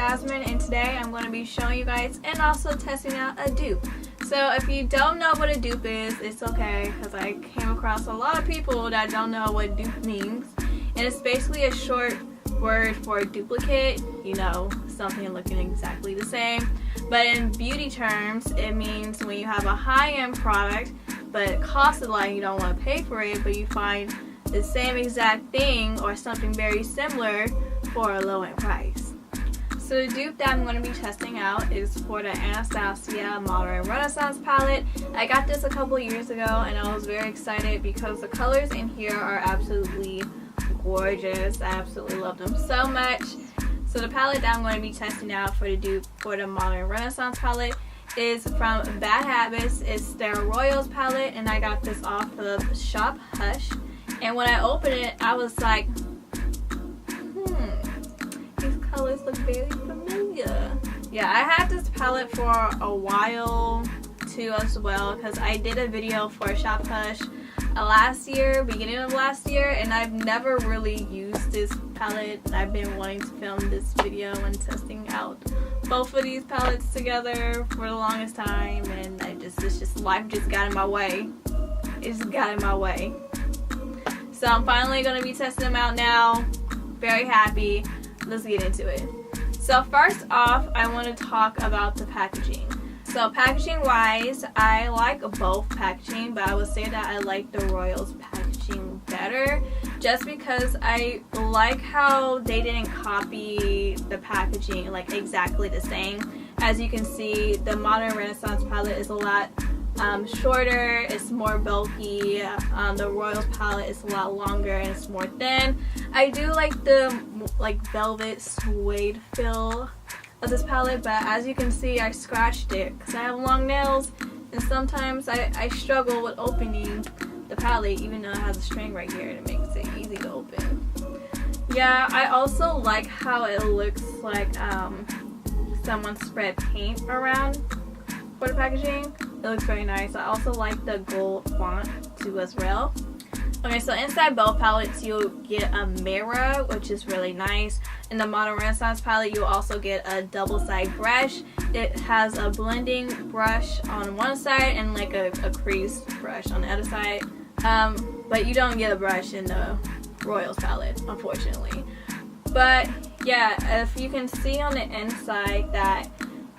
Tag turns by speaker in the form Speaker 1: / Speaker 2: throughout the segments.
Speaker 1: Jazmine, and today I'm going to be showing you guys and also testing out a dupe. So if you don't know what a dupe is, it's okay, because I came across a lot of people that don't know what dupe means. And it's basically a short word for duplicate, you know, something looking exactly the same. But in beauty terms, it means when you have a high-end product, but it costs a lot and you don't want to pay for it, but you find the same exact thing or something very similar for a low-end price. So the dupe that I'm going to be testing out is for the Anastasia Modern Renaissance palette. I got this a couple years ago and I was very excited because the colors in here are absolutely gorgeous. I absolutely love them so much. So the palette that I'm going to be testing out for the dupe for the Modern Renaissance palette is from Bad Habits. It's their Royals palette and I got this off of Shop Hush. And when I opened it, I was like, these colors look very familiar. Yeah, I had this palette for a while too as well, because I did a video for Shop Hush beginning of last year, and I've never really used this palette. I've been wanting to film this video and testing out both of these palettes together for the longest time, and life just got in my way. It just got in my way. So I'm finally going to be testing them out now. Very happy. Let's get into it. So first off, I want to talk about the packaging. So packaging wise, I like both packaging, but I would say that I like the Royals packaging better, just because I like how they didn't copy the packaging like exactly the same. As you can see, the Modern Renaissance palette is a lot shorter, it's more bulky. The Royals palette is a lot longer and it's more thin. I do like the velvet suede feel of this palette, but as you can see, I scratched it because I have long nails and sometimes I struggle with opening the palette, even though it has a string right here that makes it easy to open. Yeah, I also like how it looks like someone spread paint around for the packaging. It looks very nice. I also like the gold font too as well. Okay, so inside both palettes you'll get a mirror, which is really nice. In the Modern Renaissance palette you'll also get a double-side brush. It has a blending brush on one side and like a crease brush on the other side. But you don't get a brush in the Royals palette, unfortunately. But yeah, if you can see on the inside that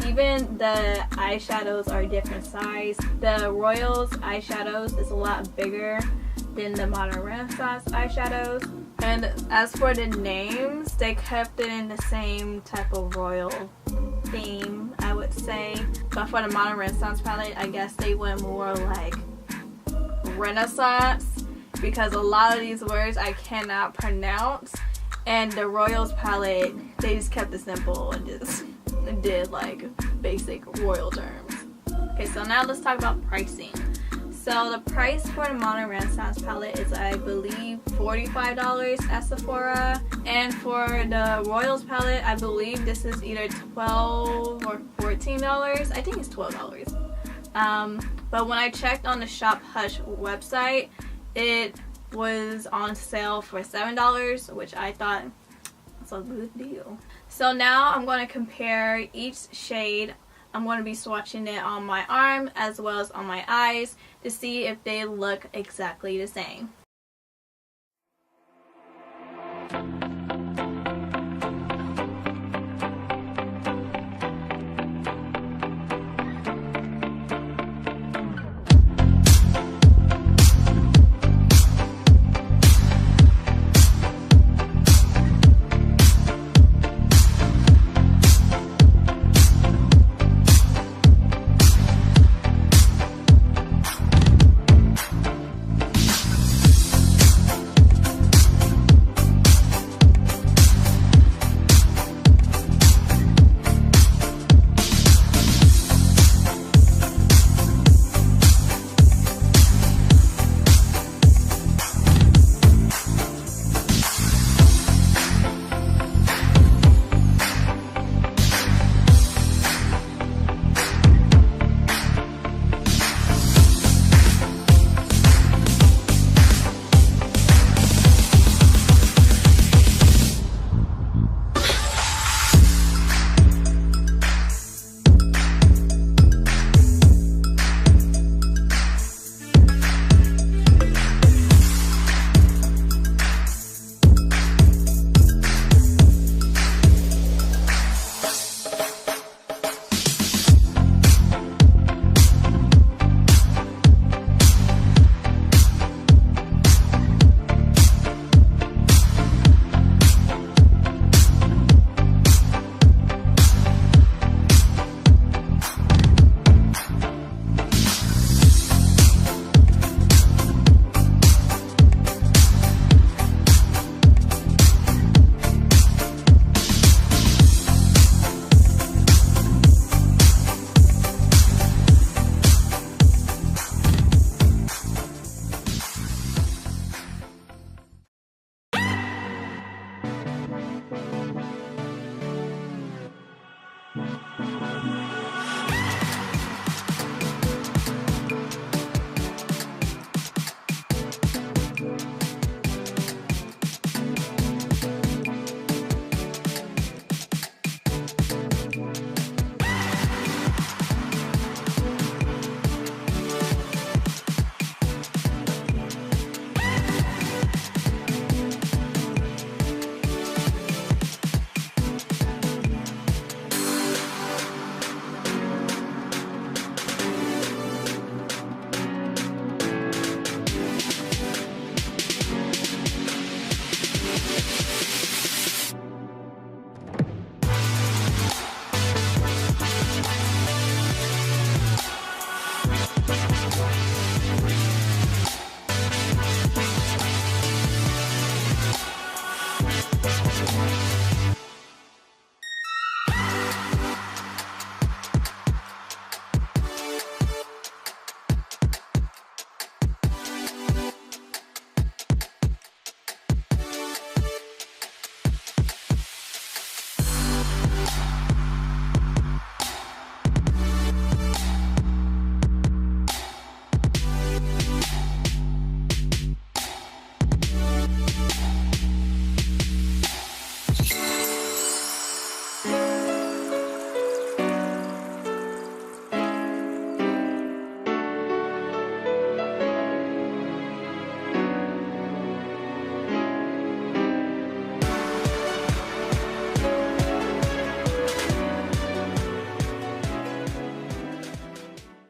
Speaker 1: even the eyeshadows are different size. The Royals eyeshadows is a lot bigger than the Modern Renaissance eyeshadows. And as for the names, they kept it in the same type of royal theme, I would say. But for the Modern Renaissance palette, I guess they went more like Renaissance, because a lot of these words I cannot pronounce. And the Royals palette, they just kept it simple and just did like basic royal terms. Okay, so now let's talk about pricing. So the price for the Modern Renaissance palette is, I believe, $45 at Sephora, and for the Royals palette, I believe this is either $12 or $14. I think it's $12. But when I checked on the Shop Hush website, it was on sale for $7, which I thought was a good deal. So now I'm going to compare each shade. I'm going to be swatching it on my arm as well as on my eyes to see if they look exactly the same.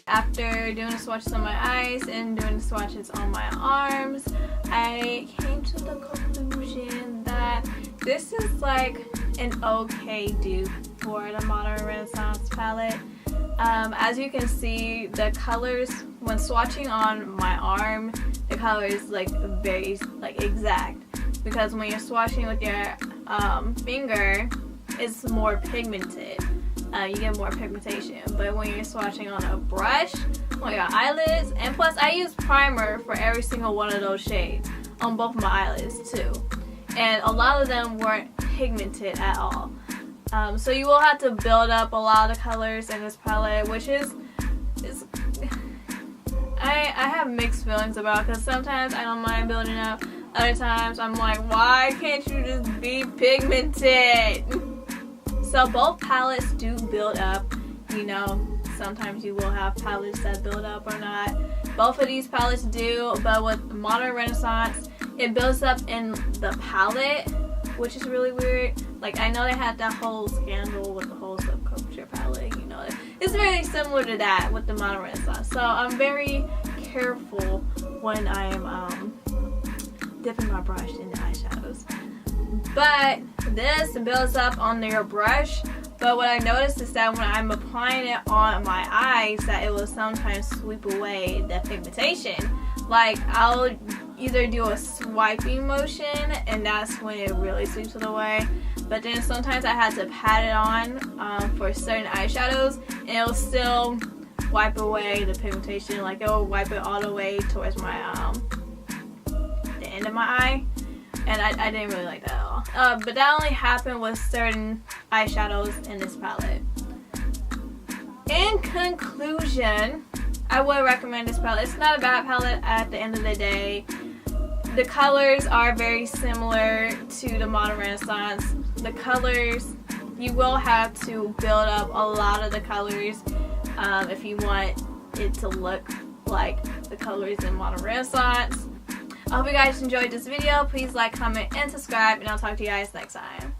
Speaker 1: After doing the swatches on my eyes and doing the swatches on my arms, I came to the conclusion that this is like an okay dupe for the Modern Renaissance palette. As you can see, the colors when swatching on my arm, the color is like very like exact, because when you're swatching with your finger, it's more pigmented. You get more pigmentation, but when you're swatching on a brush, on your eyelids, and plus I use primer for every single one of those shades on both my eyelids too, and a lot of them weren't pigmented at all. So you will have to build up a lot of colors in this palette, which is I have mixed feelings about, because sometimes I don't mind building up, other times I'm like, why can't you just be pigmented? So both palettes do build up, you know, sometimes you will have palettes that build up or not. Both of these palettes do, but with Modern Renaissance, it builds up in the palette, which is really weird. Like, I know they had that whole scandal with the whole subculture palette, you know. It's very similar to that with the Modern Renaissance. So I'm very careful when I am dipping my brush in the eyeshadows. But this builds up on your brush. But what I noticed is that when I'm applying it on my eyes, that it will sometimes sweep away the pigmentation. Like, I'll either do a swiping motion, and that's when it really sweeps it away. But then sometimes I had to pat it on for certain eyeshadows, and it'll still wipe away the pigmentation. Like, it'll wipe it all the way towards my the end of my eye, and I didn't really like that at all. But that only happened with certain eyeshadows in this palette. In conclusion, I would recommend this palette. It's not a bad palette at the end of the day. The colors are very similar to the Modern Renaissance. The colors, you will have to build up a lot of the colors if you want it to look like the colors in Modern Renaissance. I hope you guys enjoyed this video. Please like, comment, and subscribe, and I'll talk to you guys next time.